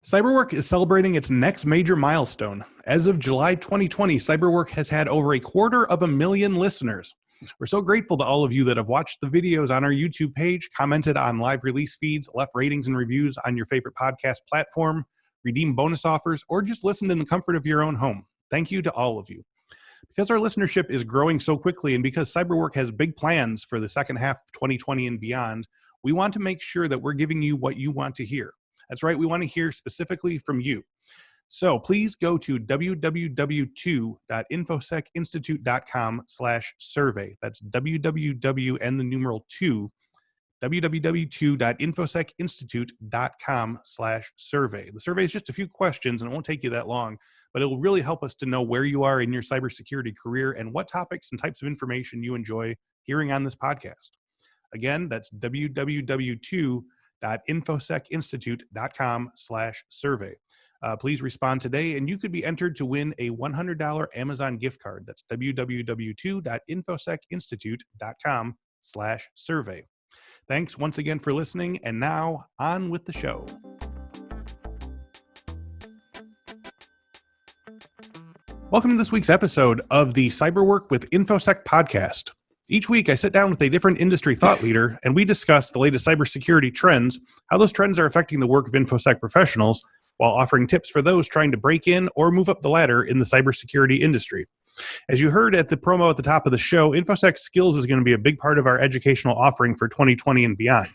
Cyberwork is celebrating its next major milestone. As of July 2020, Cyberwork has had over 250,000 listeners. We're so grateful to all of you that have watched the videos on our YouTube page, commented on live release feeds, left ratings and reviews on your favorite podcast platform, redeemed bonus offers, or just listened in the comfort of your own home. Thank you to all of you. Because our listenership is growing so quickly and because Cyberwork has big plans for the second half of 2020 and beyond, we want to make sure that we're giving you what you want to hear. That's right, we want to hear specifically from you. So please go to www.infosecinstitute.com/survey. That's www and the numeral 2, www.infosecinstitute.com/survey. The survey is just a few questions and it won't take you that long, but it will really help us to know where you are in your cybersecurity career and what topics and types of information you enjoy hearing on this podcast. Again, that's www.infosecinstitute.com/survey. Please respond today, and you could be entered to win a $100 Amazon gift card. That's www.infosecinstitute.com/survey. Thanks once again for listening, and now on with the show. Welcome to this week's episode of the Cyberwork with Infosec podcast. Each week, I sit down with a different industry thought leader, and we discuss the latest cybersecurity trends, how those trends are affecting the work of Infosec professionals, while offering tips for those trying to break in or move up the ladder in the cybersecurity industry. As you heard at the promo at the top of the show, Infosec Skills is going to be a big part of our educational offering for 2020 and beyond.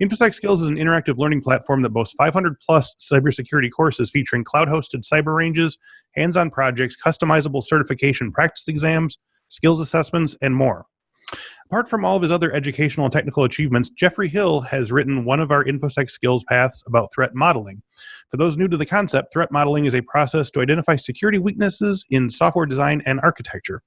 Infosec Skills is an interactive learning platform that boasts 500-plus cybersecurity courses featuring cloud-hosted cyber ranges, hands-on projects, customizable certification practice exams, skills assessments, and more. Apart from all of his other educational and technical achievements, Geoffrey Hill has written one of our Infosec Skills paths about threat modeling. For those new to the concept, threat modeling is a process to identify security weaknesses in software design and architecture.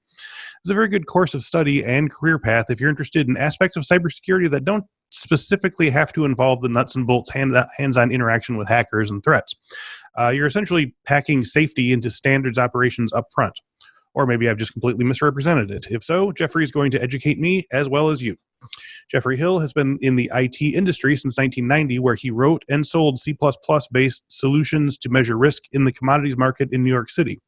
It's a very good course of study and career path if you're interested in aspects of cybersecurity that don't specifically have to involve the nuts and bolts hands-on interaction with hackers and threats. You're essentially packing safety into standards operations up front. Or maybe I've just completely misrepresented it. If so, Geoffrey is going to educate me as well as you. Geoffrey Hill has been in the IT industry since 1990, where he wrote and sold C++-based solutions to measure risk in the commodities market in New York City.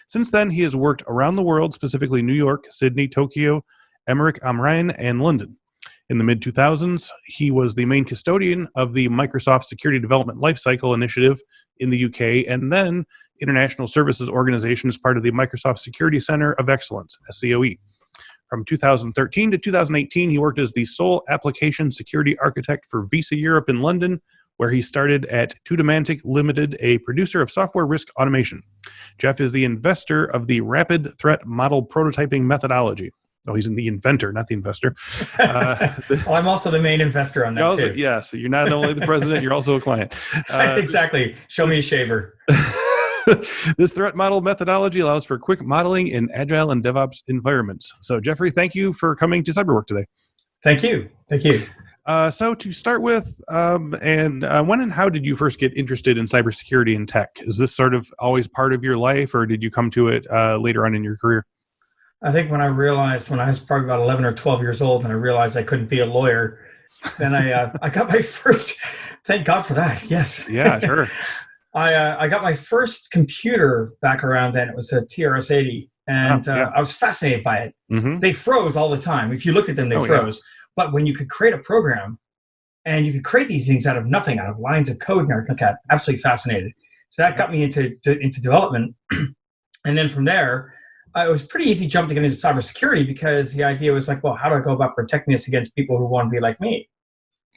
Since then, he has worked around the world, specifically New York, Sydney, Tokyo, Emmerich-am-Rhein and London. In the mid-2000s, he was the main custodian of the Microsoft Security Development Lifecycle initiative in the UK, and then International Services Organization as part of the Microsoft Security Center of Excellence, SCOE. From 2013 to 2018, he worked as the sole application security architect for Visa Europe in London, where he started at Tutamantic Ltd, a producer of software risk automation. Geoff is the inventor of the rapid threat model prototyping methodology. Oh, he's the inventor, not the investor. I'm also the main investor on that, too. Yeah, so you're not only the president, you're also a client. Exactly. Show me a shaver. This threat model methodology allows for quick modeling in Agile and DevOps environments. So, Geoffrey, thank you for coming to Cyberwork today. Thank you. Thank you. So to start with, when and how did you first get interested in cybersecurity and tech? Is this sort of always part of your life, or did you come to it later on in your career? I think when I was probably about 11 or 12 years old and I realized I couldn't be a lawyer, then I got my first, thank God for that, yes. Yeah, sure. I got my first computer back around then. It was a TRS-80, and I was fascinated by it. Mm-hmm. They froze all the time. If you looked at them, they froze. Yeah. But when you could create a program, and you could create these things out of nothing, out of lines of code and everything like that, absolutely fascinated. So that got me into development. And then from there, it was a pretty easy jump to get into cybersecurity because the idea was like, well, how do I go about protecting this against people who want to be like me?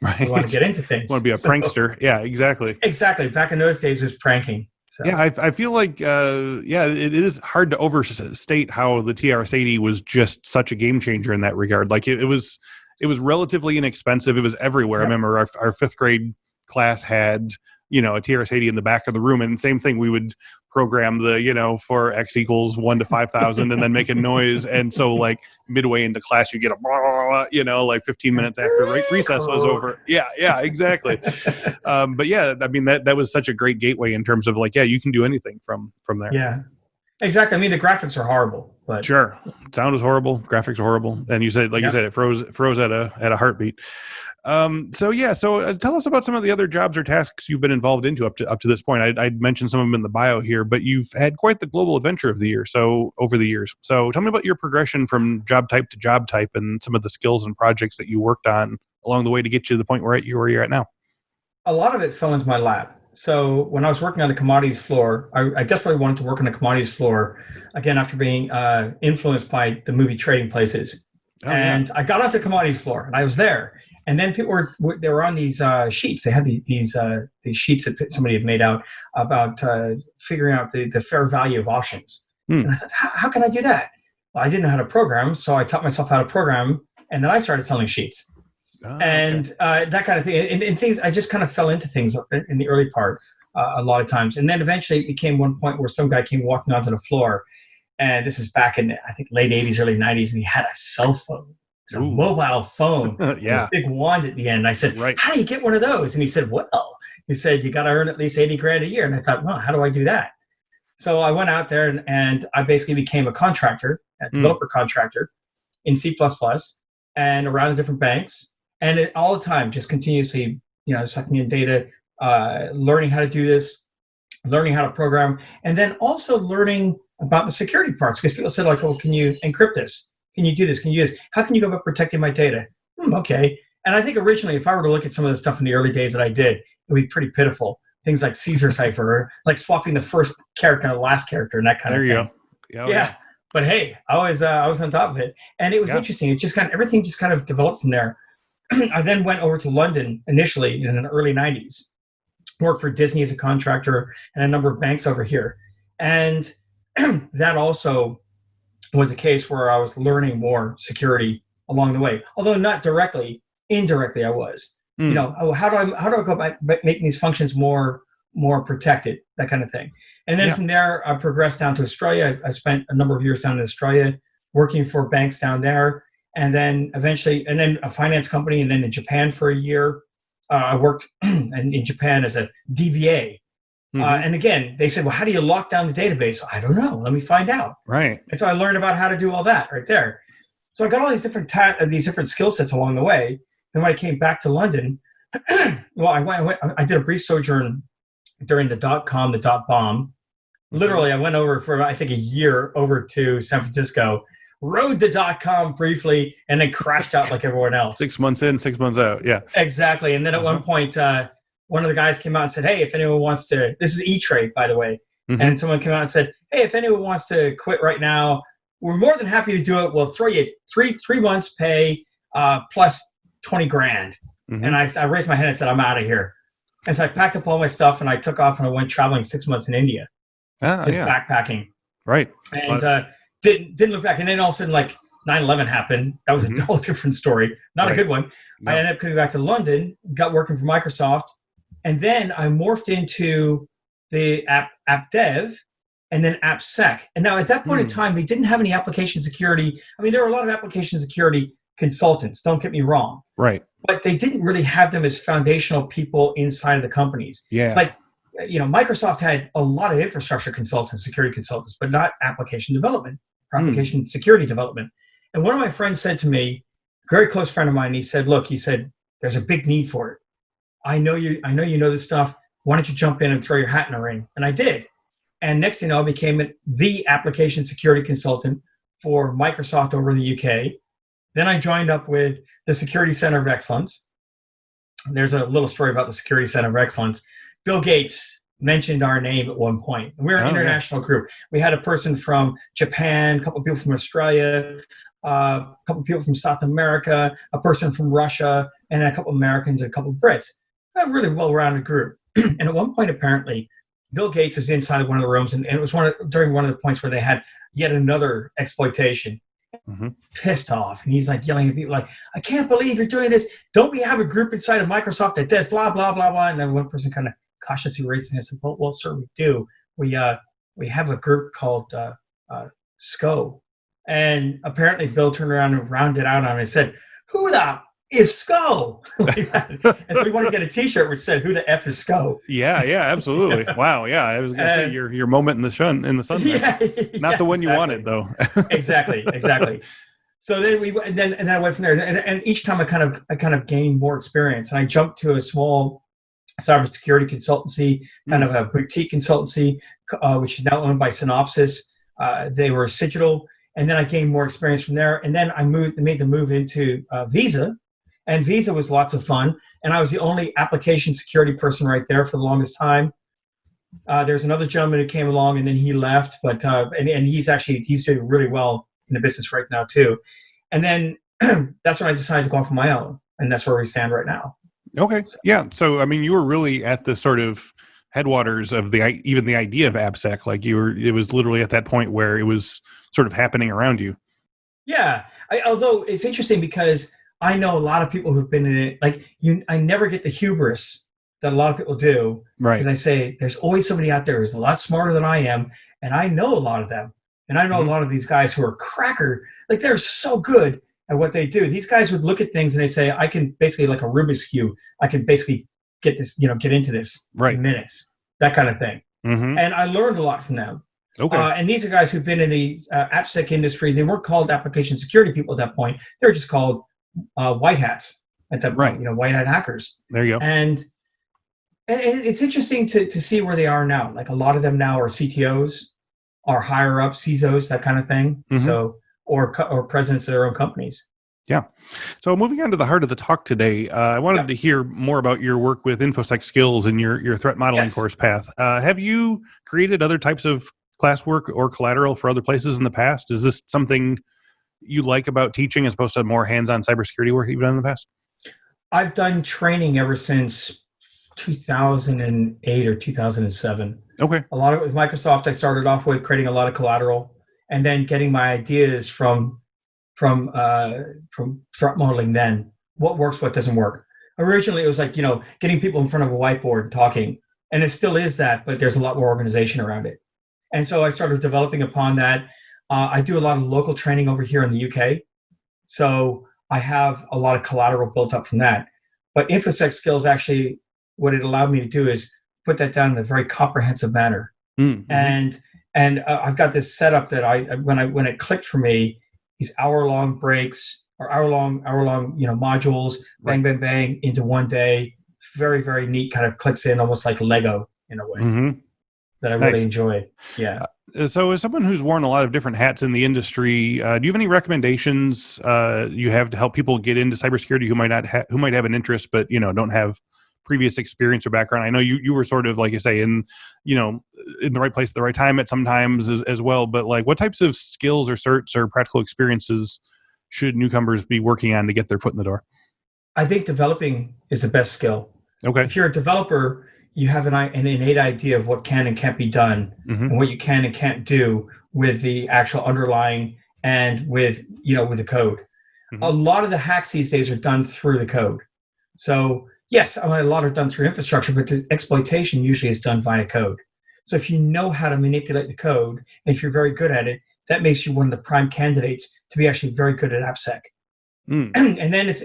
Right. Who want to get into things. Want to be a prankster. Yeah, exactly. Exactly. Back in those days, it was pranking. So. Yeah, I feel like, it is hard to overstate how the TRS-80 was just such a game changer in that regard. Like, it was relatively inexpensive. It was everywhere. Yep. I remember our fifth grade class had, a TRS-80 in the back of the room. And same thing, we would program for X equals 1 to 5,000 and then make a noise. And so like midway into class, you get a, like 15 minutes after recess was over. Yeah, exactly. But yeah, I mean, that was such a great gateway in terms of like, yeah, you can do anything from there. Yeah, exactly. I mean, the graphics are horrible, but sure. Sound is horrible. Graphics are horrible. And you said, you said, it froze at a heartbeat. So tell us about some of the other jobs or tasks you've been involved into up to this point. I'd mentioned some of them in the bio here, but you've had quite the global adventure of the year. So over the years, so tell me about your progression from job type to job type and some of the skills and projects that you worked on along the way to get you to the point where you're at now. A lot of it fell into my lap. So when I was working on the commodities floor, I desperately wanted to work on the commodities floor again after being influenced by the movie Trading Places. I got onto the commodities floor and I was there. And then people were on these sheets. They had these sheets that somebody had made out about figuring out the fair value of options. And I thought, how can I do that? Well, I didn't know how to program, so I taught myself how to program, and then I started selling sheets. That kind of thing. And things, I just kind of fell into things in the early part a lot of times. And then eventually it became one point where some guy came walking onto the floor, and this is back in, I think, late 80s, early 90s, and he had a cell phone. It's a mobile phone with a big wand at the end. I said, how do you get one of those? And he said, you got to earn at least 80 grand a year. And I thought, well, how do I do that? So I went out there and I basically became a contractor, a developer contractor in C++ and around the different banks. And all the time, just continuously, sucking in data, learning how to do this, learning how to program, and then also learning about the security parts. Because people said, like, oh, can you encrypt this? Can you do this? Can you do this? How can you go about protecting my data? Okay. And I think originally, if I were to look at some of the stuff in the early days that I did, it would be pretty pitiful. Things like Caesar cipher, like swapping the first character and the last character and that kind of thing. There you go. Yeah. But hey, I was on top of it. And it was interesting. It just everything just kind of developed from there. I then went over to London initially in the early 90s, worked for Disney as a contractor and a number of banks over here. And that also was a case where I was learning more security along the way, although not directly. Indirectly, I was. How do I go about making these functions more protected, that kind of thing. And then from there, I progressed down to Australia. I spent a number of years down in Australia working for banks down there, and then eventually, a finance company, and then in Japan for a year. I worked in Japan as a DBA. And again, they said, well, how do you lock down the database? I don't know. Let me find out. Right. And so I learned about how to do all that right there. So I got all these different skill sets along the way. And when I came back to London, I did a brief sojourn during the .com, the .bomb. Literally, I went over for, I think, a year over to San Francisco, rode the .com briefly, and then crashed out like everyone else. 6 months in, 6 months out. Yeah. Exactly. And then at one point, one of the guys came out and said, hey, if anyone wants to, this is E-Trade, by the way. And someone came out and said, hey, if anyone wants to quit right now, we're more than happy to do it. We'll throw you three months pay plus 20 grand. And I raised my hand and said, I'm out of here. And so I packed up all my stuff and I took off and I went traveling 6 months in India. Backpacking. Right. And didn't look back. And then all of a sudden, like 9/11 happened. That was a whole different story. Not a good one. No. I ended up coming back to London, got working for Microsoft. And then I morphed into the app dev and then AppSec. And now at that point in time, they didn't have any application security. I mean, there were a lot of application security consultants, don't get me wrong. Right. But they didn't really have them as foundational people inside of the companies. Yeah. Like, Microsoft had a lot of infrastructure consultants, security consultants, but not application development or application security development. And one of my friends said to me, a very close friend of mine, he said, there's a big need for it. I know you know this stuff. Why don't you jump in and throw your hat in the ring? And I did. And next thing you know, I became the application security consultant for Microsoft over the UK. Then I joined up with the Security Center of Excellence. There's a little story about the Security Center of Excellence. Bill Gates mentioned our name at one point. We're an international group. We had a person from Japan, a couple of people from Australia, a couple of people from South America, a person from Russia, and a couple of Americans and a couple of Brits. A really well-rounded group. And at one point, apparently, Bill Gates was inside of one of the rooms, and it was during one of the points where they had yet another exploitation. Pissed off, and he's like yelling at people like, I can't believe you're doing this. Don't we have a group inside of Microsoft that does blah blah blah blah? And then one person kind of cautiously raised and said, well sir, we do. We have a group called SCOE. And apparently Bill turned around and rounded out on it and said, who the is SCOE? And so we wanted to get a t-shirt which said, who the F is SCOE? Yeah, absolutely. Wow, yeah. I was going to say your moment in the sun there. Not the one you wanted, though. Exactly. So then I went from there, and each time I kind of gained more experience, and I jumped to a small cybersecurity consultancy, kind of a boutique consultancy, which is now owned by Synopsys. They were Cigital, and then I gained more experience from there, and then I made the move into Visa, and Visa was lots of fun, and I was the only application security person right there for the longest time. There's another gentleman who came along, and then he left, but and he's doing really well in the business right now too. And then that's when I decided to go off on my own, and that's where we stand right now. Okay. Yeah. So, I mean, you were really at the sort of headwaters of even the idea of AppSec. Like it was literally at that point where it was sort of happening around you. Yeah. Although it's interesting because I know a lot of people who've been in it. Like I never get the hubris that a lot of people do. Right. Because I say there's always somebody out there who's a lot smarter than I am, and I know a lot of them. And I know a lot of these guys who are cracker, like they're so good at what they do. These guys would look at things and they say, I can basically, like a Rubik's Cube, I can basically get this, get into this in minutes, that kind of thing. And I learned a lot from them. Okay. And these are guys who've been in the AppSec industry. They weren't called application security people at that point. They were just called white hats at that point, white hat hackers. There you go. And it's interesting to see where they are now. Like a lot of them now are CTOs, are higher up, CISOs, that kind of thing. So, or presidents of their own companies. Yeah. So moving on to the heart of the talk today, I wanted to hear more about your work with Infosec Skills and your threat modeling course path. Have you created other types of classwork or collateral for other places in the past? Is this something you like about teaching as opposed to more hands-on cybersecurity work you've done in the past? I've done training ever since 2008 or 2007. Okay. A lot of it with Microsoft. I started off with creating a lot of collateral, and then getting my ideas from threat modeling. Then what works, what doesn't work. Originally, it was like getting people in front of a whiteboard and talking, and it still is that, but there's a lot more organization around it. And so I started developing upon that. I do a lot of local training over here in the UK, so I have a lot of collateral built up from that. But Infosec Skills actually, what it allowed me to do is put that down in a very comprehensive manner. And I've got this setup that when it clicked for me, these hour-long breaks or hour-long modules, bang, bang, bang, into one day. Very, very neat, kind of clicks in almost like Lego in a way that I really enjoy. Yeah. So as someone who's worn a lot of different hats in the industry, do you have any recommendations you have to help people get into cybersecurity who might have an interest but don't have previous experience or background? I know you were sort of, like you say, in the right place at the right time at some times as well, but like what types of skills or certs or practical experiences should newcomers be working on to get their foot in the door? I think developing is the best skill. Okay. If you're a developer, you have an innate idea of what can and can't be done and what you can and can't do with the actual underlying and with the code. A lot of the hacks these days are done through the code. So yes, a lot are done through infrastructure, but the exploitation usually is done via code. So if you know how to manipulate the code, and if you're very good at it, that makes you one of the prime candidates to be actually very good at AppSec. And then it's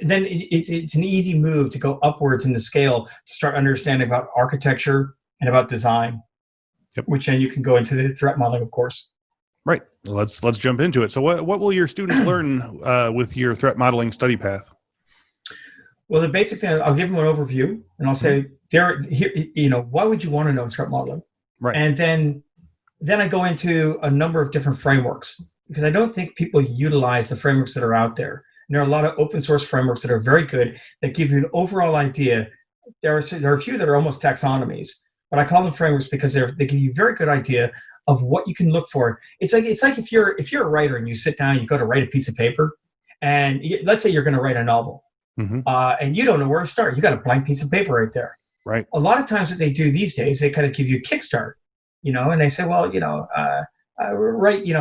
an easy move to go upwards in the scale to start understanding about architecture and about design, which then you can go into the threat modeling, of course. Right. Let's jump into it. So what will your students learn with your threat modeling study path? Well, the basic thing, I'll give them an overview, and I'll say, why would you want to know threat modeling? Right. And then I go into a number of different frameworks, because I don't think people utilize the frameworks that are out there. And there are a lot of open source frameworks that are very good, that give you an overall idea. There are a few that are almost taxonomies, but I call them frameworks because they give you a very good idea of what you can look for. It's like if you're a writer and you sit down, you go to write a piece of paper, and let's say you're going to write a novel. And you don't know where to start. You got a blank piece of paper right there. Right. A lot of times what they do these days, they kind of give you a kickstart, and they say, well,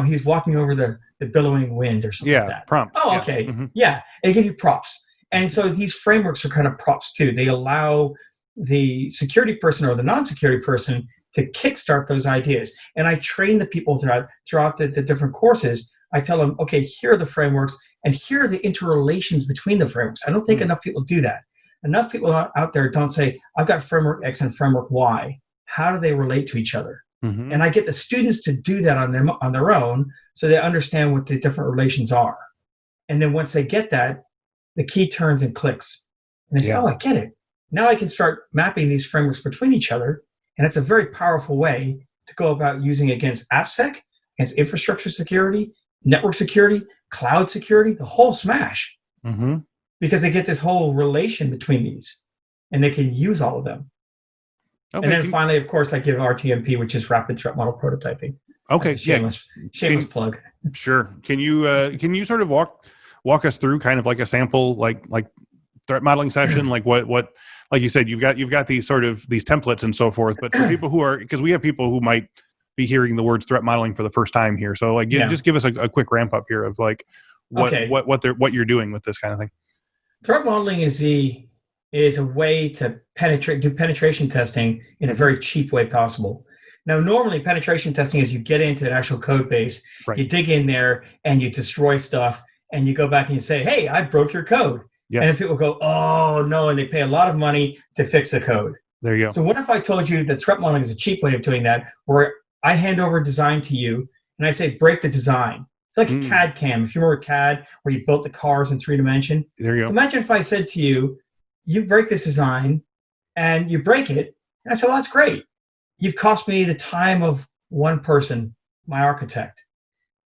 he's walking over the billowing wind or something like that. Prompt. Oh, okay. Yeah. They give you props. And so these frameworks are kind of props too. They allow the security person or the non-security person to kickstart those ideas. And I train the people throughout the different courses. I tell them, okay, here are the frameworks, and here are the interrelations between the frameworks. I don't think enough people do that. Enough people out there don't say, I've got framework X and framework Y. How do they relate to each other? And I get the students to do that on their own, so they understand what the different relations are. And then once they get that, the key turns and clicks. And they say, oh, I get it. Now I can start mapping these frameworks between each other. And it's a very powerful way to go about using against AppSec, against infrastructure security, network security, cloud security, the whole smash. Mm-hmm. Because they get this whole relation between these, and they can use all of them. Okay. And then finally, of course, I give RTMP, which is rapid threat model prototyping. Okay, shameless plug. Sure. Can you sort of walk us through kind of like a sample like threat modeling session? Like what like you said, you've got these sort of these templates and so forth. But for people who are, because we have people who might be hearing the words threat modeling for the first time here, so like just give us a quick ramp up here of like what you're doing with this kind of thing. Threat modeling is a way to do penetration testing in a very cheap way possible. Now, normally penetration testing is you get into an actual code base, you dig in there and you destroy stuff, and you go back and you say, hey, I broke your code. Yes. And then people go, oh no, and they pay a lot of money to fix the code. There you go. So what if I told you that threat modeling is a cheap way of doing that, where I hand over a design to you and I say, break the design. It's like a CAD CAM. If you remember CAD, where you built the cars in 3 dimension. There you go. So imagine if I said to you, you break this design and you break it. And I said, well, that's great. You've cost me the time of one person, my architect.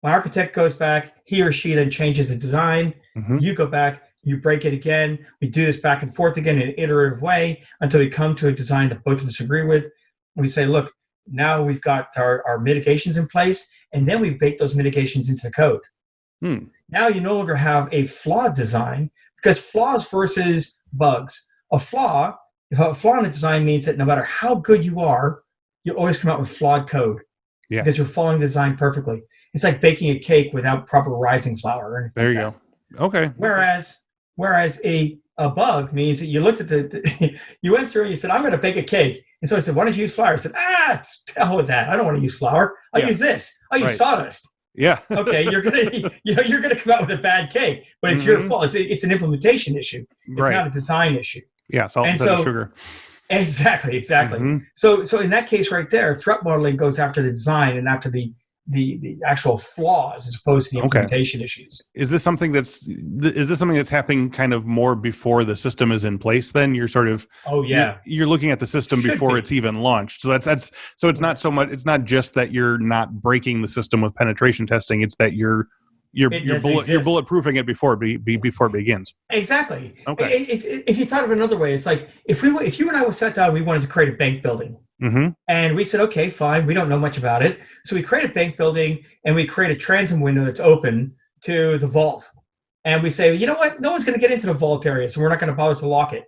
My architect goes back, he or she then changes the design. Mm-hmm. You go back, you break it again. We do this back and forth again in an iterative way until we come to a design that both of us agree with. And we say, look, now we've got our mitigations in place, and then we bake those mitigations into the code. Now you no longer have a flawed design, because flaws versus bugs. A flaw in a design means that no matter how good you are, you always come out with flawed code because you're following the design perfectly. It's like baking a cake without proper rising flour. Or there you go. Okay. Whereas a bug means that you looked at you went through and you said, I'm going to bake a cake. And so I said, why don't you use flour? I said, hell with that. I don't want to use flour. I'll use this. I'll use sawdust. Yeah. Okay. You're gonna come out with a bad cake, but it's your fault. It's an implementation issue. It's not a design issue. Yeah. Salt instead of sugar. Exactly. Mm-hmm. So in that case right there, threat modeling goes after the design and after the actual flaws as opposed to the implementation issues. Is this something that's happening kind of more before the system is in place? Then you're sort of you're looking at the system before it's even launched. So that's so it's not so much. It's not just that you're not breaking the system with penetration testing. It's that you're bulletproofing it before it begins. Exactly. Okay. If you thought of it another way, it's like if you and I sat down, we wanted to create a bank building. Mm-hmm. And we said, okay, fine. We don't know much about it. So we create a bank building and we create a transom window that's open to the vault. And we say, you know what? No one's going to get into the vault area, so we're not going to bother to lock it.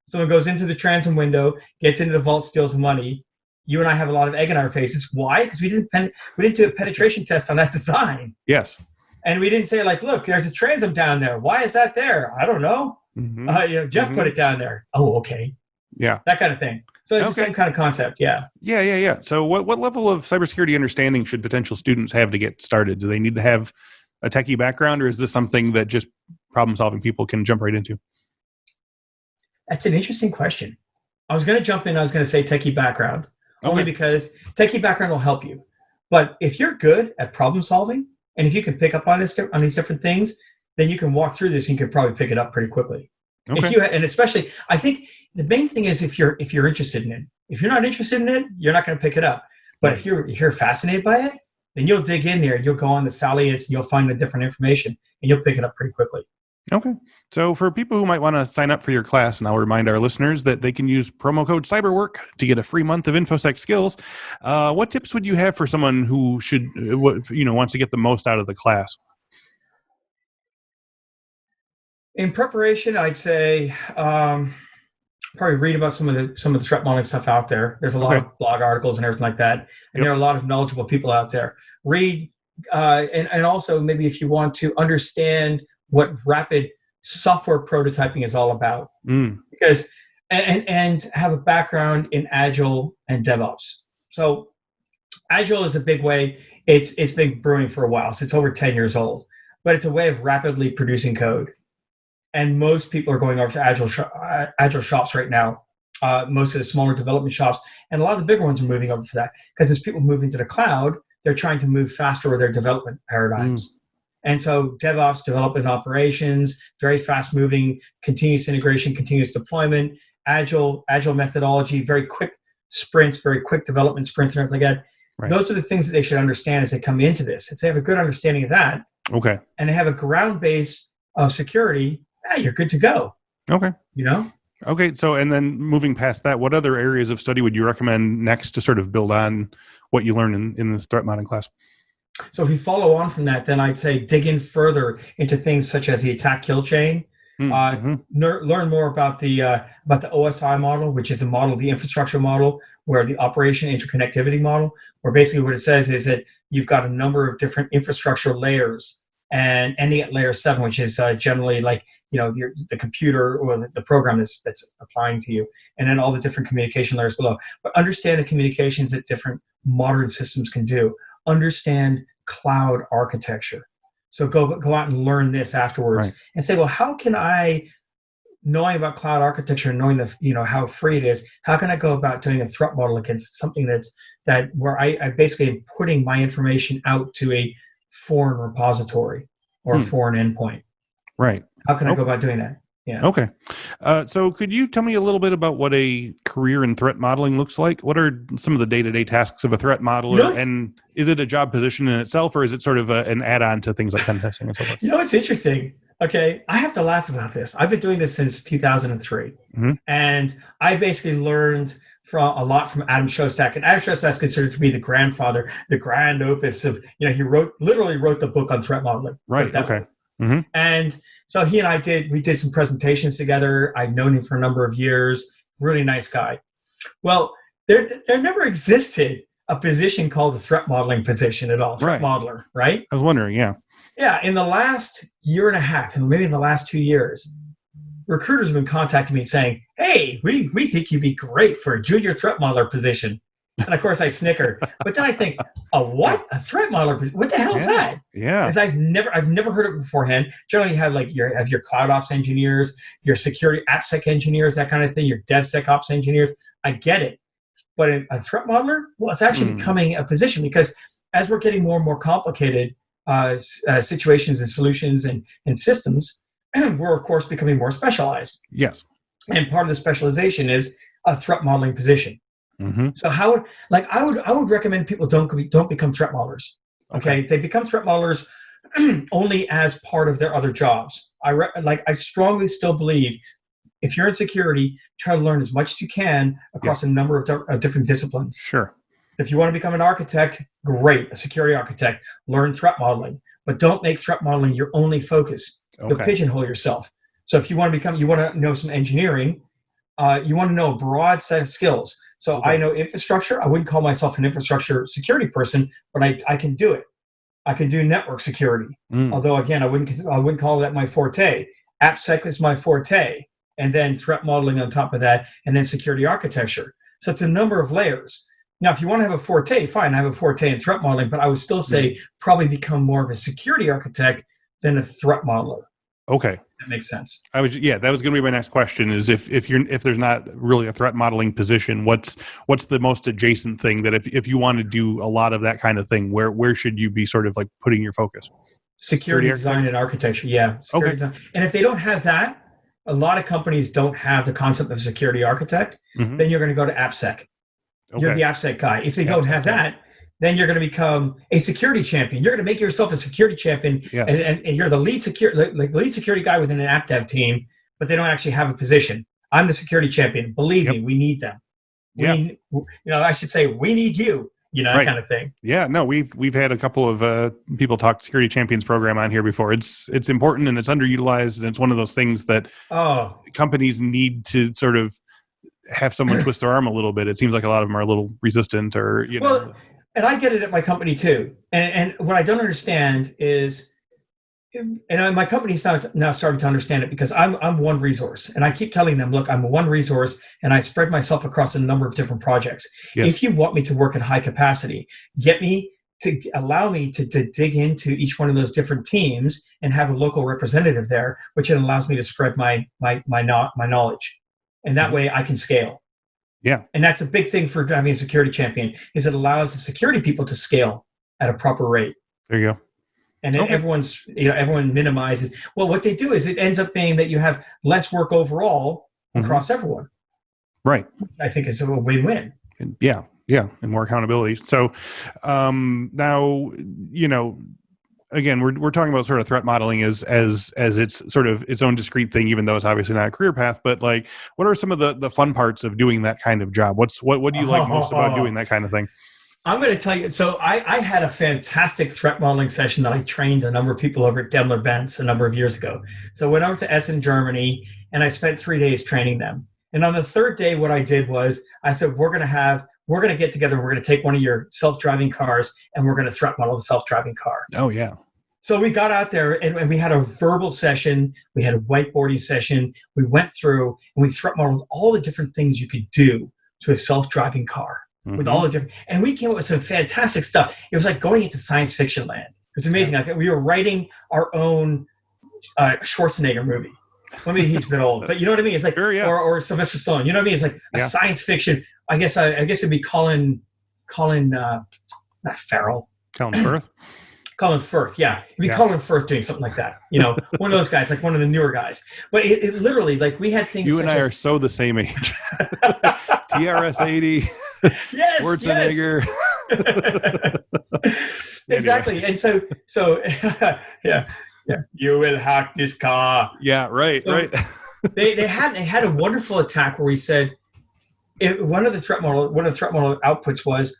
Someone goes into the transom window, gets into the vault, steals the money. You and I have a lot of egg in our faces. Why? Because we didn't do a penetration test on that design. Yes. And we didn't say, like, look, there's a transom down there. Why is that there? I don't know. Mm-hmm. Geoff put it down there. Oh, okay. Yeah. That kind of thing. So it's the same kind of concept, Yeah. So what level of cybersecurity understanding should potential students have to get started? Do they need to have a techie background, or is this something that just problem-solving people can jump right into? That's an interesting question. I was going to jump in. I was going to say techie background, only because techie background will help you. But if you're good at problem-solving, and if you can pick up on these different things, then you can walk through this and you can probably pick it up pretty quickly. Okay. And especially, I think the main thing is if you're interested in it. If you're not interested in it, you're not going to pick it up. But if you're fascinated by it, then you'll dig in there. You'll go on the salience and you'll find the different information and you'll pick it up pretty quickly. Okay. So for people who might want to sign up for your class, and I'll remind our listeners that they can use promo code CYBERWORK to get a free month of Infosec Skills. What tips would you have for someone who wants to get the most out of the class? In preparation, I'd say probably read about some of the threat modeling stuff out there. There's a lot of blog articles and everything like that, and there are a lot of knowledgeable people out there. Read, and also maybe if you want to understand what rapid software prototyping is all about, because and have a background in Agile and DevOps. So Agile is a big way. It's been brewing for a while, so it's over 10 years old, but it's a way of rapidly producing code. And most people are going over to Agile shops right now. Most of the smaller development shops, and a lot of the bigger ones are moving over to that, because as people move into the cloud, they're trying to move faster with their development paradigms. And so DevOps, development operations, very fast moving, continuous integration, continuous deployment, agile methodology, very quick sprints, very quick development sprints and everything like that. Right. Those are the things that they should understand as they come into this. If they have a good understanding of that, okay, and they have a ground base of security, you're good to go. Okay. You know? Okay, so and then moving past that, what other areas of study would you recommend next to sort of build on what you learned in this threat modeling class? So if you follow on from that, then I'd say dig in further into things such as the attack kill chain. Learn more about the OSI model, which is a model, the infrastructure model, where the operation interconnectivity model, where basically what it says is that you've got a number of different infrastructure layers, and ending at layer 7, which is generally like, you know, the computer or the program that's applying to you, and then all the different communication layers below. But understand the communications that different modern systems can do. Understand cloud architecture. So go out and learn this afterwards, and say, well, how can I, knowing about cloud architecture and knowing how free it is, how can I go about doing a threat model against something where I basically am putting my information out to a foreign repository or a foreign endpoint? Right. How can I go about doing that? Yeah. Okay. So could you tell me a little bit about what a career in threat modeling looks like? What are some of the day-to-day tasks of a threat modeler? And is it a job position in itself, or is it sort of an add-on to things like pen testing and so forth? You know, it's interesting. Okay. I have to laugh about this. I've been doing this since 2003. And I basically learned a lot from Adam Shostak. And Adam Shostak is considered to be the grandfather, the grand opus of, he literally wrote the book on threat modeling. Right. Okay. And so he and I did some presentations together. I've known him for a number of years. Really nice guy. Well, there never existed a position called a threat modeling position at all. Threat modeler, right? I was wondering, yeah. Yeah, in the last year and a half, and maybe in the last 2 years, recruiters have been contacting me saying, hey, we think you'd be great for a junior threat modeler position. And of course I snicker. But then I think, a what? A threat modeler? What the hell is that? Yeah. Because I've never heard of it beforehand. Generally you have your cloud ops engineers, your security AppSec engineers, that kind of thing, your DevSecOps engineers. I get it. But a threat modeler, well, it's actually becoming a position, because as we're getting more and more complicated situations and solutions and systems, we're of course becoming more specialized. Yes. And part of the specialization is a threat modeling position. So I would recommend people don't become threat modelers. Okay, they become threat modelers only as part of their other jobs. I strongly still believe if you're in security, try to learn as much as you can across a number of different disciplines. Sure. If you want to become an architect, great, a security architect, learn threat modeling, but don't make threat modeling your only focus. You'll pigeonhole yourself. So if you want to know some engineering, you want to know a broad set of skills. So I know infrastructure. I wouldn't call myself an infrastructure security person, but I can do it. I can do network security. Although again, I wouldn't call that my forte. AppSec is my forte, and then threat modeling on top of that, and then security architecture. So it's a number of layers. Now, if you want to have a forte, fine, I have a forte in threat modeling, but I would still say probably become more of a security architect than a threat modeler. Okay. That makes sense. That was going to be my next question, is if there's not really a threat modeling position, what's the most adjacent thing that if you want to do a lot of that kind of thing, where should you be sort of like putting your focus? Security design and architecture. Yeah. Security design. And if they don't have that, a lot of companies don't have the concept of security architect, then you're going to go to AppSec. You're the AppSec guy. If they don't have that, then you're going to become a security champion. You're going to make yourself a security champion, and you're the lead security guy within an app dev team, but they don't actually have a position. I'm the security champion. Believe me, we need them. I should say we need you. That kind of thing. Yeah, no, we've had a couple of people talk security champions program on here before. It's important and it's underutilized, and it's one of those things that companies need to sort of have someone twist their arm a little bit. It seems like a lot of them are a little resistant, or Well, and I get it at my company too. And what I don't understand is, and my company's now starting to understand it, because I'm one resource, and I keep telling them, look, I'm one resource, and I spread myself across a number of different projects. Yes. If you want me to work at high capacity, allow me to dig into each one of those different teams and have a local representative there, which then allows me to spread my knowledge, and that way I can scale. Yeah. And that's a big thing for having a security champion, is it allows the security people to scale at a proper rate. There you go. And then everyone minimizes. Well, what they do is it ends up being that you have less work overall across everyone. Right. I think it's a win-win. Yeah, and more accountability. So now, again, we're talking about sort of threat modeling as it's sort of its own discrete thing, even though it's obviously not a career path. But like, what are some of the fun parts of doing that kind of job? What do you like most about doing that kind of thing? I'm going to tell you. So I had a fantastic threat modeling session that I trained a number of people over at Daimler-Benz a number of years ago. So I went over to Essen, Germany, and I spent 3 days training them. And on the third day, what I did was I said, we're going to get together. We're going to take one of your self-driving cars and we're going to threat model the self-driving car. Oh, yeah. So we got out there and we had a verbal session. We had a whiteboarding session. We went through and we threat modeled all the different things you could do to a self-driving car with all the different, and we came up with some fantastic stuff. It was like going into science fiction land. It was amazing. Like we were writing our own Schwarzenegger movie. I mean, he's a bit old, but you know what I mean? It's like, sure, yeah. or Sylvester Stallone. You know what I mean? It's like a science fiction. I guess it'd be Colin, not Farrell. Colin Firth? Colin Firth, yeah. It'd be Colin Firth doing something like that. One of those guys, like one of the newer guys. But it literally, like we had things. You and I are so the same age. TRS-80. Yes, Schwarzenegger. Yes. Exactly. And so yeah. You will hack this car. Yeah, right, so right. they had a wonderful attack where we said one of the threat model outputs was,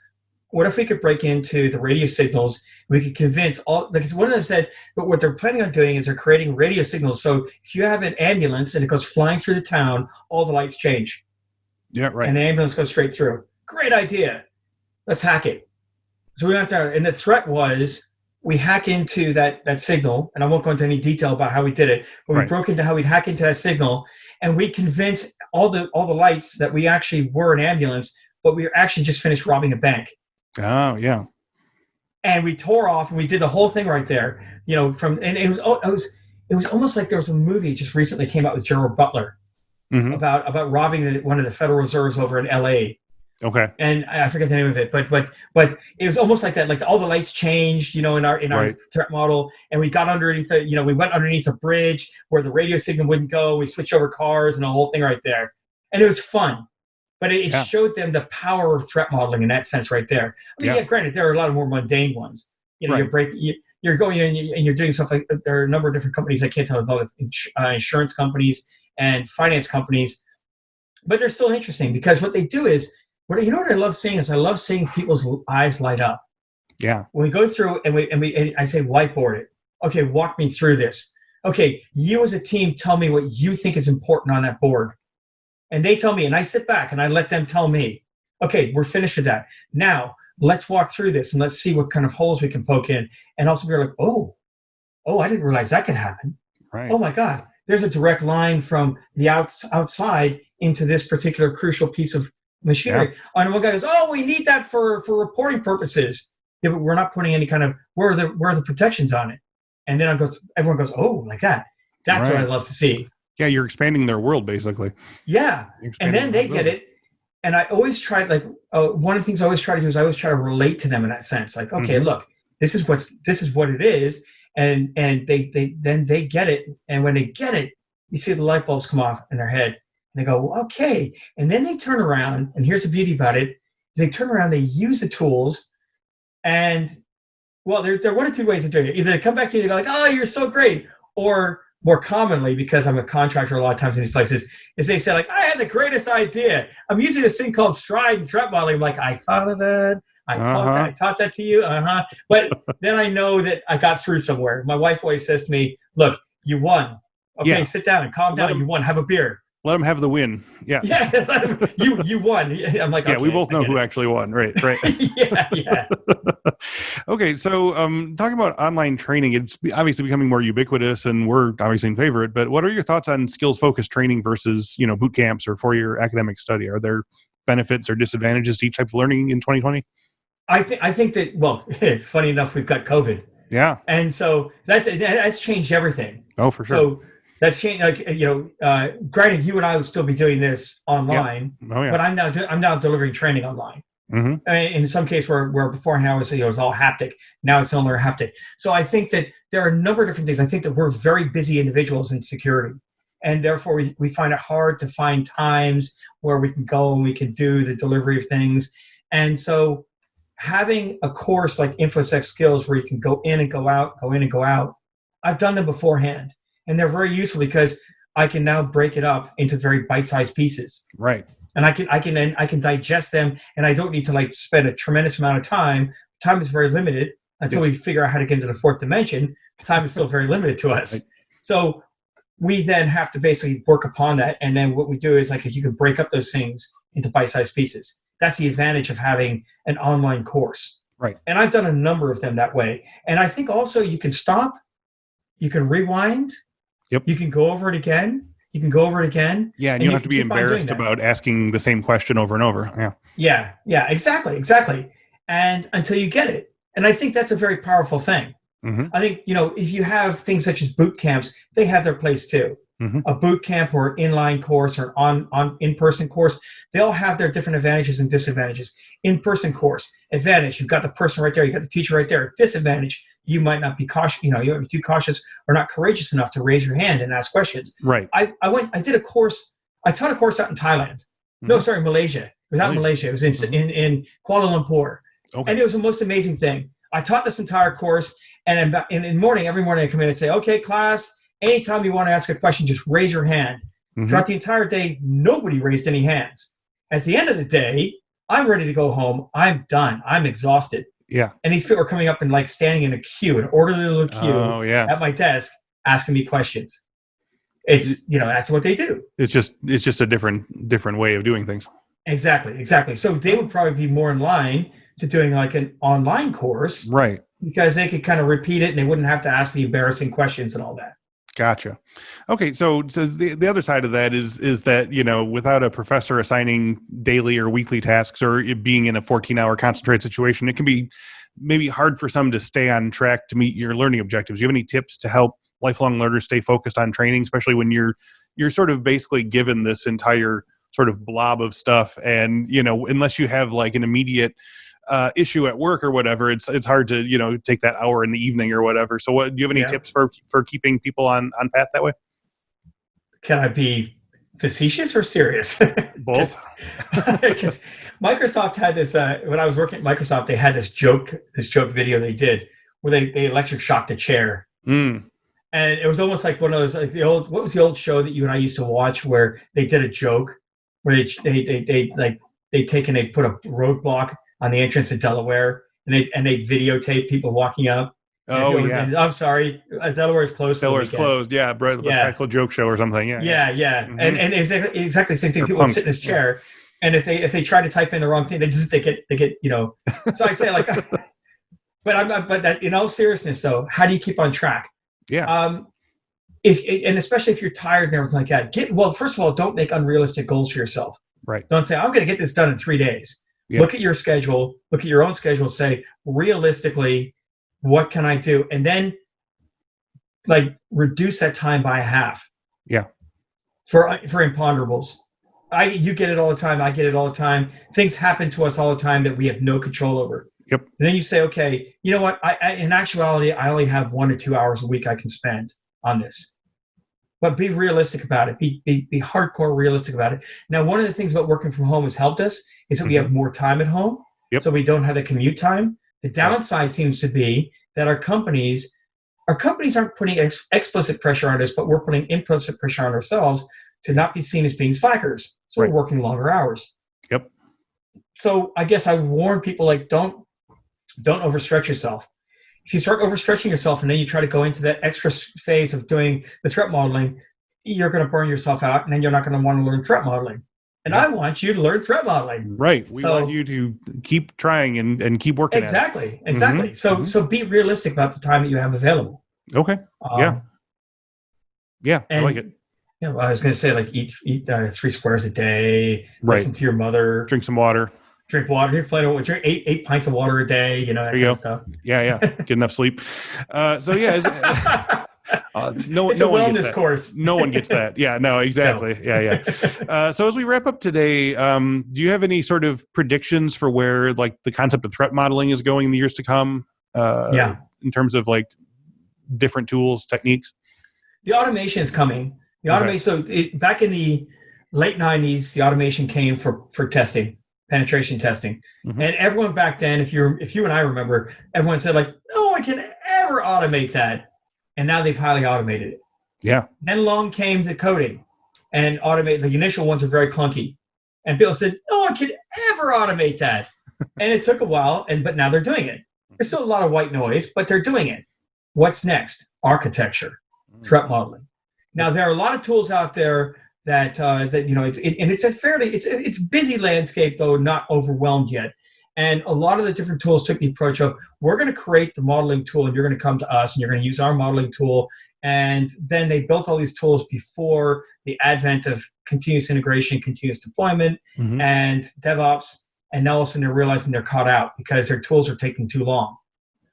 what if we could break into the radio signals? We could convince because one of them said, but what they're planning on doing is they're creating radio signals. So if you have an ambulance and it goes flying through the town, all the lights change. Yeah, right. And the ambulance goes straight through. Great idea. Let's hack it. So we went there, and the threat was we hack into that signal, and I won't go into any detail about how we did it, but we broke into how we'd hack into that signal, and we convinced all the lights that we actually were an ambulance, but we were actually just finished robbing a bank. Oh, yeah. And we tore off, and we did the whole thing right there. And it was almost like there was a movie just recently came out with Gerald Butler about robbing one of the Federal Reserves over in L.A. Okay. And I forget the name of it, but it was almost like that. Like all the lights changed, in our threat model, and we got underneath we went underneath a bridge where the radio signal wouldn't go. We switched over cars and the whole thing right there, and it was fun. But it showed them the power of threat modeling in that sense right there. I mean, granted, there are a lot of more mundane ones. You're going in and you're doing stuff like there are a number of different companies. I can't tell. There's a lot of insurance companies and finance companies, but they're still interesting because what they do is, what I love seeing is I love seeing people's eyes light up. Yeah. When we go through and I say whiteboard it. Okay, walk me through this. Okay, you as a team tell me what you think is important on that board. And they tell me, and I sit back and I let them tell me, okay, we're finished with that. Now, let's walk through this and let's see what kind of holes we can poke in. And also be like, oh, I didn't realize that could happen. Right. Oh my God, there's a direct line from the outside into this particular crucial piece of machinery. Yeah. And one guy goes, oh, we need that for reporting purposes. Yeah, but we're not putting any kind of, where are the protections on it? And then everyone goes, oh, like that. That's what I love to see. Yeah, you're expanding their world, basically. Yeah, and then they get it. And I always try, one of the things I always try to do is I always try to relate to them in that sense. Like, okay, look, this is what it is, and they get it. And when they get it, you see the light bulbs come off in their head, and they go, okay. And then they turn around, and here's the beauty about it: is they turn around, they use the tools, and well, there are one or two ways of doing it. Either they come back to you, they go like, oh, you're so great, or more commonly, because I'm a contractor a lot of times in these places, is they say like, I had the greatest idea. I'm using this thing called stride and threat modeling. I'm like, I thought of that. I taught that to you. But then I know that I got through somewhere. My wife always says to me, look, you won. Okay, sit down and calm down. You won. Have a beer. Let them have the win. Yeah. Yeah. You won. I'm like, okay, we both know who actually won. Right. Yeah. Okay. So, talking about online training, it's obviously becoming more ubiquitous, and we're obviously in favor of it. But what are your thoughts on skills-focused training versus, boot camps or four-year academic study? Are there benefits or disadvantages to each type of learning in 2020? I think that, well, funny enough, we've got COVID. Yeah. And so that's changed everything. Oh, for sure. So that's changed. Granted, you and I would still be doing this online, but I'm now delivering training online. I mean, in some case where beforehand it was all haptic, now it's no longer haptic. So I think that there are a number of different things. I think that we're very busy individuals in security, and therefore we find it hard to find times where we can go and we can do the delivery of things. And so having a course like Infosec Skills where you can go in and go out, go in and go out, I've done them beforehand, and they're very useful because I can now break it up into very bite-sized pieces. Right. And I can digest them, and I don't need to like spend a tremendous amount of time. Time is very limited until we figure out how to get into the fourth dimension. Time is still very limited to us. Right. So we then have to basically work upon that. And then what we do is like you can break up those things into bite-sized pieces. That's the advantage of having an online course. Right. And I've done a number of them that way. And I think also you can stop, you can rewind, you can go over it again. You can go over it again. Yeah, and you don't have to be embarrassed about asking the same question over and over. Yeah, exactly. And until you get it. And I think that's a very powerful thing. I think, if you have things such as boot camps, they have their place too. A boot camp or an inline course or an in-person course, they all have their different advantages and disadvantages. In-person course, advantage, you've got the person right there, you've got the teacher right there. Disadvantage, you might not be cautious, you might be too cautious or not courageous enough to raise your hand and ask questions. Right. I taught a course out in Thailand. No, sorry, Malaysia. It was out in Malaysia. It was in Kuala Lumpur. Okay. And it was the most amazing thing. I taught this entire course, and in the morning, every morning I come in and say, okay, class, anytime you want to ask a question, just raise your hand. Throughout the entire day, nobody raised any hands. At the end of the day, I'm ready to go home. I'm done. I'm exhausted. Yeah. And these people are coming up and like standing in a queue, an orderly little queue at my desk, asking me questions. It's, that's what they do. It's just a different way of doing things. Exactly. So they would probably be more in line to doing like an online course. Right. Because they could kind of repeat it and they wouldn't have to ask the embarrassing questions and all that. Gotcha. Okay, so the other side of that is that, without a professor assigning daily or weekly tasks or it being in a 14-hour concentrated situation, it can be maybe hard for some to stay on track to meet your learning objectives. Do you have any tips to help lifelong learners stay focused on training, especially when you're sort of basically given this entire sort of blob of stuff and, unless you have like an immediate issue at work or whatever, it's hard to take that hour in the evening or whatever. So do you have any tips for keeping people on path that way? Can I be facetious or serious? Both. Because Microsoft had this when I was working at Microsoft, they had this joke video they did where they electric shocked a chair. And it was almost like one of those like what was the old show that you and I used to watch where they did a joke where they take and they put a roadblock on the entrance to Delaware, and they videotape people walking up. And I'm sorry, Delaware is closed. Delaware's closed. Yeah, practical joke show or something. Yeah. And it's exactly the same thing. People would sit in this chair, and if they try to type in the wrong thing, they get. So I say like, but that, in all seriousness though, how do you keep on track? Yeah. And especially if you're tired and everything like that, first of all, don't make unrealistic goals for yourself. Right. Don't say I'm going to get this done in 3 days. Yep. Look at your schedule, look at your own schedule, say, realistically, what can I do? And then like reduce that time by half. Yeah. For imponderables. You get it all the time, I get it all the time. Things happen to us all the time that we have no control over. Yep. And then you say, okay, you know what? In actuality, I only have 1 or 2 hours a week I can spend on this. But be realistic about it. Be hardcore realistic about it. Now, one of the things about working from home has helped us is that we have more time at home. Yep. So we don't have the commute time. The downside seems to be that our companies aren't putting explicit pressure on us, but we're putting implicit pressure on ourselves to not be seen as being slackers. So we're working longer hours. Yep. So I guess I warn people, like, don't overstretch yourself. If you start overstretching yourself and then you try to go into that extra phase of doing the threat modeling, you're going to burn yourself out, and then you're not going to want to learn threat modeling. And I want you to learn threat modeling. Right. We want you to keep trying and keep working at it. Exactly. So be realistic about the time that you have available. Okay. Yeah, I like it. I was going to say, like, eat 3 squares a day, listen to your mother. Drink some water. Drink water. Drink 8 pints of water a day. That kind of stuff. Yeah. Get enough sleep. It's a wellness course. No one gets that. Yeah, no, exactly. No. Yeah. So as we wrap up today, do you have any sort of predictions for where like the concept of threat modeling is going in the years to come? In terms of like different tools, techniques? The automation is coming. The automation. So back in the late 90s, the automation came for testing, penetration testing. Mm-hmm. And everyone back then, if you and I remember, everyone said like, no one can ever automate that. And now they've highly automated it. Yeah. Then along came the coding and automate. The initial ones are very clunky. And people said, no one can ever automate that. And it took a while, but now they're doing it. There's still a lot of white noise, but they're doing it. What's next? Architecture, threat modeling. Now there are a lot of tools out there that it's a busy landscape, though not overwhelmed yet. And a lot of the different tools took the approach of, we're going to create the modeling tool and you're going to come to us and you're going to use our modeling tool. And then they built all these tools before the advent of continuous integration, continuous deployment, and DevOps. And now all of a sudden they're realizing they're caught out because their tools are taking too long.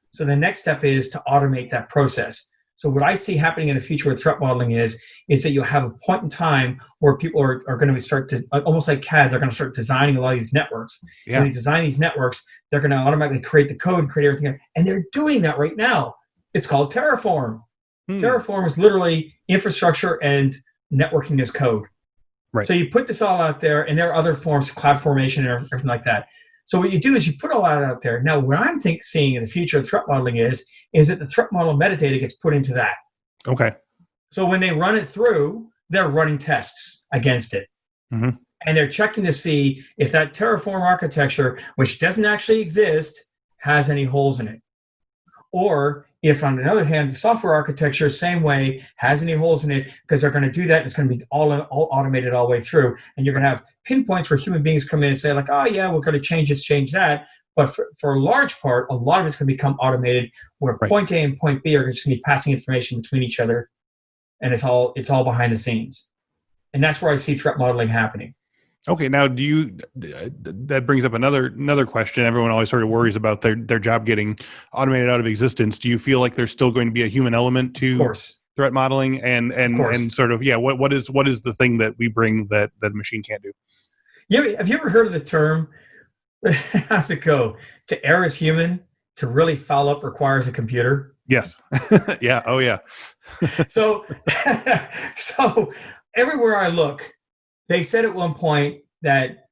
So the next step is to automate that process. So what I see happening in the future with threat modeling is that you'll have a point in time where people are going to start to, almost like CAD, they're going to start designing a lot of these networks. Yeah. When they design these networks, they're going to automatically create the code and create everything. And they're doing that right now. It's called Terraform. Terraform is literally infrastructure and networking as code. Right. So you put this all out there, and there are other forms, cloud formation and everything like that. So what you do is you put all that out there. Now, what I'm seeing in the future of threat modeling is that the threat model metadata gets put into that. Okay. So when they run it through, they're running tests against it. And they're checking to see if that Terraform architecture, which doesn't actually exist, has any holes in it. Or if, on the other hand, the software architecture, same way, has any holes in it, because they're going to do that, and it's going to be all automated all the way through. And you're going to have pinpoints where human beings come in and say, like, oh, yeah, we're going to change this, change that. But for a large part, a lot of it's going to become automated, where point A and point B are just going to be passing information between each other, and it's all behind the scenes. And that's where I see threat modeling happening. Okay, now that brings up another question. Everyone always sort of worries about their job getting automated out of existence. Do you feel like there's still going to be a human element to threat modeling and sort of, what is the thing that we bring that a machine can't do? Yeah, have you ever heard of the term, how's it go? To err is human, to really foul up requires a computer? Yes. Yeah. Oh, yeah. So everywhere I look, they said at one point that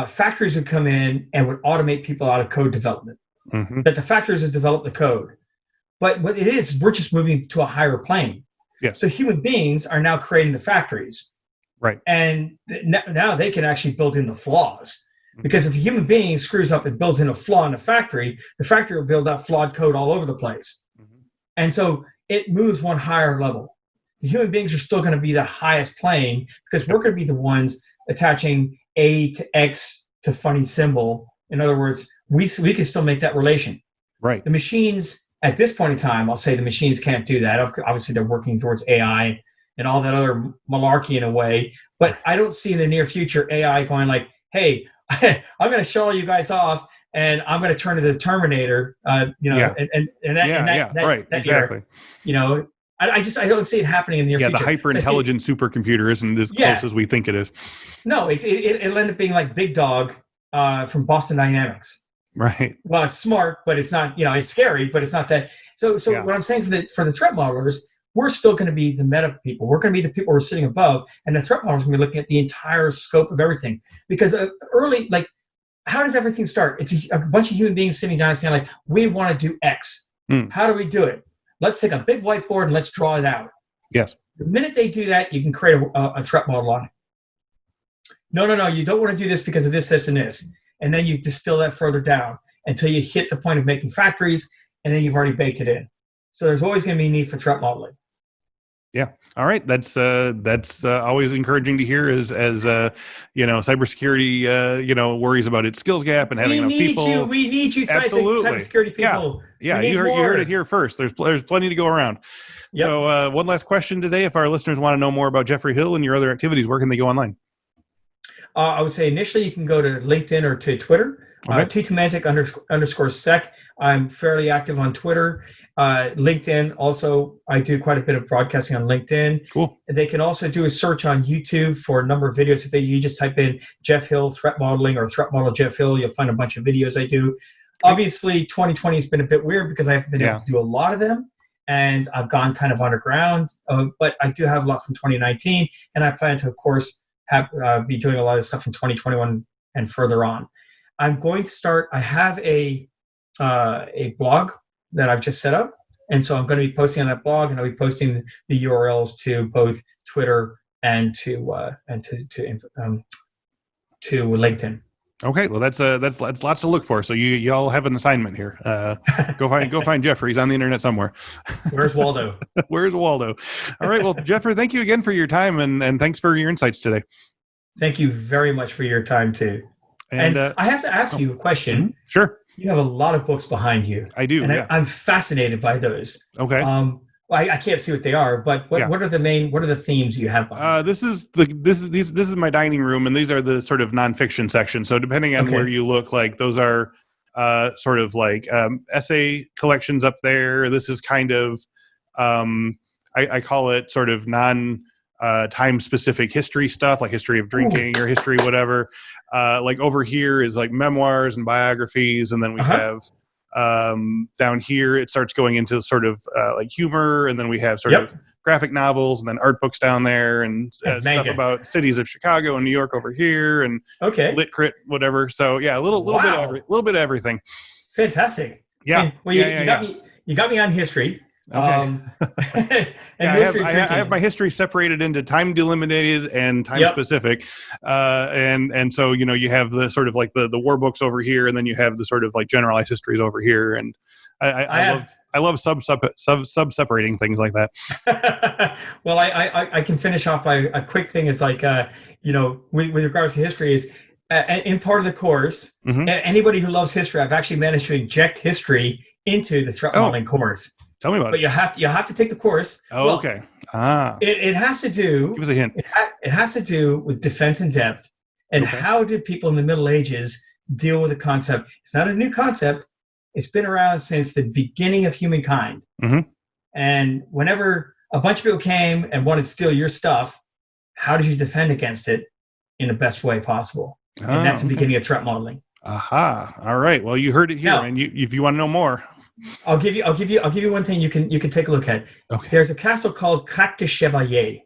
factories would come in and would automate people out of code development, that the factories would develop the code. But what it is, we're just moving to a higher plane. Yes. So human beings are now creating the factories. Right. And now they can actually build in the flaws. Because if a human being screws up and builds in a flaw in the factory will build out flawed code all over the place. And so it moves one higher level. The human beings are still going to be the highest plane, because we're going to be the ones attaching A to X to funny symbol. In other words, we can still make that relation. Right. The machines, at this point in time, I'll say the machines can't do that. Obviously, they're working towards AI and all that other malarkey in a way. But I don't see in the near future AI going like, hey, I'm going to show you guys off, and I'm going to turn to the Terminator, right, exactly. I don't see it happening in the near future. Yeah, the hyper-intelligent supercomputer isn't as close as we think it is. No, it'll end up being like Big Dog from Boston Dynamics. Right. Well, it's smart, but it's not, it's scary, but it's not that. So what I'm saying for the threat modelers, we're still going to be the meta people. We're going to be the people who are sitting above, and the threat modelers are going to be looking at the entire scope of everything. Because how does everything start? It's a bunch of human beings sitting down and saying, like, we want to do X. How do we do it? Let's take a big whiteboard and let's draw it out. Yes. The minute they do that, you can create a threat model on it. No, you don't want to do this because of this, this, and this. And then you distill that further down until you hit the point of making factories, and then you've already baked it in. So there's always going to be a need for threat modeling. Yeah. All right. That's always encouraging to hear as cybersecurity, worries about its skills gap and having enough people. We need you, absolutely. Cybersecurity people. Yeah. You heard it here first. There's plenty to go around. Yep. So one last question today. If our listeners want to know more about Geoffrey Hill and your other activities, where can they go online? I would say initially you can go to LinkedIn or to Twitter. Tutamantic underscore sec. I'm fairly active on Twitter. LinkedIn also, I do quite a bit of broadcasting on LinkedIn. Cool. They can also do a search on YouTube for a number of videos. If you just type in Geoff Hill threat modeling or threat model Geoff Hill, you'll find a bunch of videos I do. Obviously, 2020 has been a bit weird because I haven't been able to do a lot of them, and I've gone kind of underground. But I do have a lot from 2019, and I plan to, of course, be doing a lot of stuff in 2021 and further on. I'm going to start. I have a blog that I've just set up, and so I'm going to be posting on that blog, and I'll be posting the URLs to both Twitter and to LinkedIn. Okay, well that's lots to look for. So y'all have an assignment here. Go find Geoffrey. He's on the internet somewhere. Where's Waldo? Where's Waldo? All right, well, Geoffrey, thank you again for your time and thanks for your insights today. Thank you very much for your time too. And I have to ask you a question. Sure. You have a lot of books behind you. I do. And I'm fascinated by those. Okay. I can't see what they are, but what are the themes you have behind? This is my dining room, and these are the sort of nonfiction section. So depending on where you look, like those are sort of like essay collections up there. This is kind of I call it sort of time specific history stuff, like history of drinking or history whatever. Like over here is like memoirs and biographies, and then we have down here it starts going into sort of like humor, and then we have sort of graphic novels, and then art books down there, and stuff about cities of Chicago and New York over here, and lit crit whatever. So yeah, a little bit of everything. Fantastic. Yeah. Well, you got me on history. Okay. I have my history separated into time delimited and time specific, and so you have the sort of like the war books over here, and then you have the sort of like generalized histories over here, and I love sub separating things like that. Well, I can finish off by a quick thing. It's like with regards to history is in part of the course. Anybody who loves history, I've actually managed to inject history into the threat modeling course. Tell me about it. But you have to take the course. Oh, well, okay. It has to do. Give us a hint. It has to do with defense in depth, and how did people in the Middle Ages deal with the concept? It's not a new concept. It's been around since the beginning of humankind. And whenever a bunch of people came and wanted to steal your stuff, how did you defend against it in the best way possible? And that's the beginning of threat modeling. Aha! All right. Well, you heard it here, and if you want to know more. I'll give you one thing you can take a look at. Okay. There's a castle called Krak de Chevalier,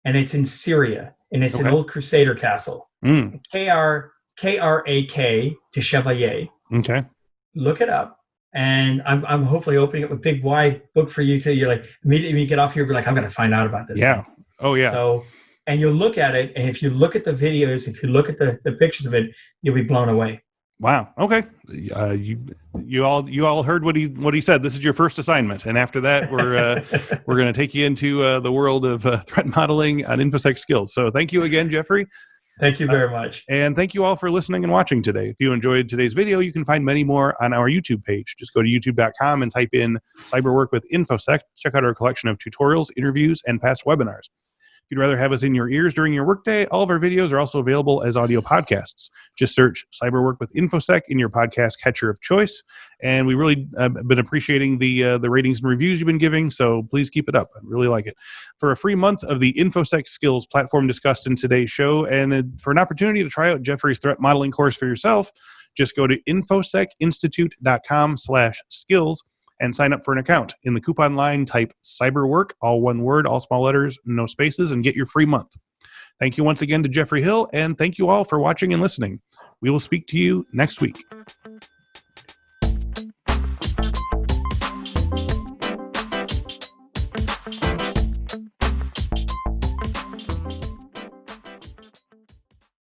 and it's in Syria, and it's an old Crusader castle. Krak de Chevalier. Okay. Look it up, and I'm hopefully opening up a big wide book for you you're like immediately when you get off here, be like, I'm going to find out about this. Yeah. Thing. Oh yeah. So, and you'll look at it, and if you look at the videos, if you look at the pictures of it, you'll be blown away. Wow. Okay. You all heard what he said. This is your first assignment, and after that, we're going to take you into the world of threat modeling on Infosec Skills. So, thank you again, Geoffrey. Thank you very much, and thank you all for listening and watching today. If you enjoyed today's video, you can find many more on our YouTube page. Just go to youtube.com and type in "Cyberwork with Infosec." Check out our collection of tutorials, interviews, and past webinars. If you'd rather have us in your ears during your workday, all of our videos are also available as audio podcasts. Just search Cyberwork with Infosec in your podcast catcher of choice. And we really been appreciating the ratings and reviews you've been giving, so please keep it up. I really like it. For a free month of the Infosec Skills platform discussed in today's show, and for an opportunity to try out Geoffrey's threat modeling course for yourself, just go to infosecinstitute.com/skills and sign up for an account. In the coupon line, type Cyberwork, all one word, all small letters, no spaces, and get your free month. Thank you once again to Geoffrey Hill, and thank you all for watching and listening. We will speak to you next week.